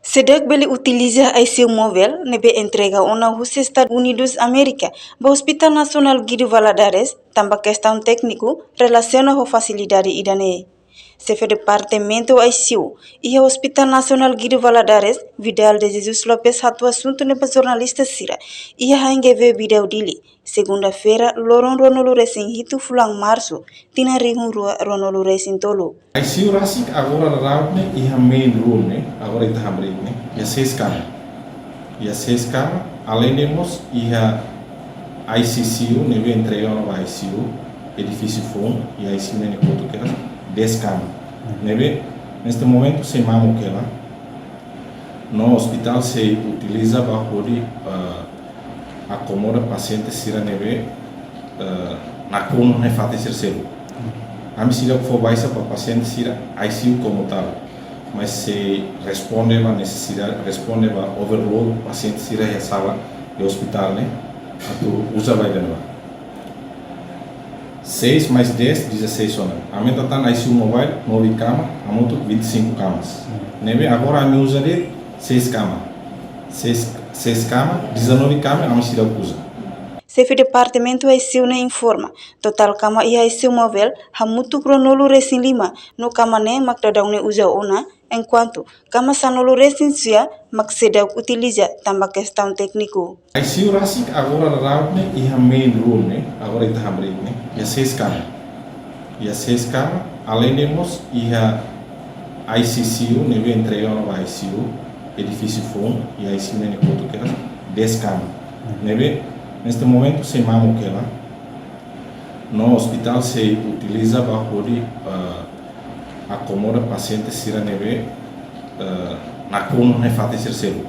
Sedang beli utiliza ICU móvel nebe entrega ona os Estados Unidos América para o Hospital Nacional Guido Valadares, também questão técnico relaciona com facilidade idane. Chefe de departamento ICU e o Hospital Nacional Guido Valadares, Vidal de Jesus Lopes hatu assunto nebe jornalista Sira e ainda vê video dele. Segunda-feira, Loron Ronolo Racing hitu fulang março, tina ringu Ronolo Racing tolo. ICU Racing agora rautne e a main room ne agora ita habrik ne ya 6 cama. Ya 6 cama, além temos e a ICCU nebe entrega no ICU edifício FON e a ICU ne koto que 10 cama. Nebe neste momento se mamo que lá no hospital se utiliza para poder acomodar pacientes sira nebe na como não é fácil ser cedo. A medicina que for baixa para pacientes sira ICU como tal, mas se responde a necessidade, responde a overload pacientes sira a sala do hospital, né? A tu usa vai de novo. 6 mais 10, 16 horas. A meta está na ICU mobile, 9 camas, a moto 25 camas. Nebe agora a minha usa de 6 camas. 6 camas, 19 camas, a medicina usa. Chefe de departamento ICU ne informa, total kama ia ICU móvel hamutu kronolo resin 5, no kama ne makdadang ne usa ona, enquanto kama sanolo resin sia maksedau utiliza tambah questão técnico. ICU Racing agora rautne e a main room ne, agora ita habrik ne, ya 6 camas. Ya 6 camas, além temos e a ICCU nebe entrega no ICU edifício FON e a ICU ne koto que 10 camas. Nebe neste momento se mamo que lá no hospital se utiliza para poder acomodar pacientes sira nebe na como não é fácil ser cedo.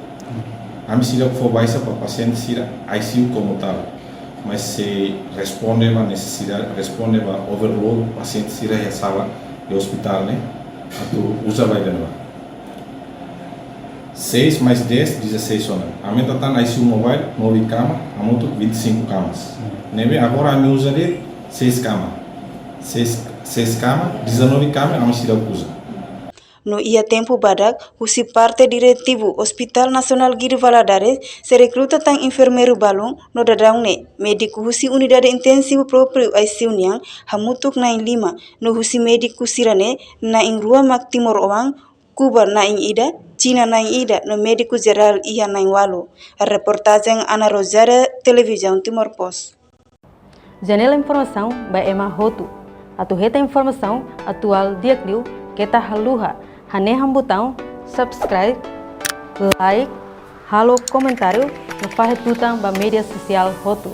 A medicina que for baixa para pacientes sira ICU como tal, mas se responde a necessidade, responde a overload pacientes sira a sala do hospital, né? A tu usa vai de novo. 6 mais 10, 16 horas. A meta está na ICU mobile, 9 camas, a moto 25 camas. Nebe agora a minha usa de 6 camas. 6 camas, 19 camas, a medicina usa. No ia tempo badak, usi parte diretivo Hospital Nacional Guido Valadares se recruta tang enfermeiro balung no dadang ne, médico husi unidade intensivo próprio ICU niang hamutuk na 5, no husi médico sirane na in rua mak Timor Oang, Cuba na in ida, China na in ida, no médico geral ia na in walu. A reportagem Ana Rosária, Televisão Timor Post. Janela Informação by Emma Hotu. Atu reta informação atual diakliu kita haluha haneham botão subscribe, like, halo comentário no farretutang ba media social Hotu.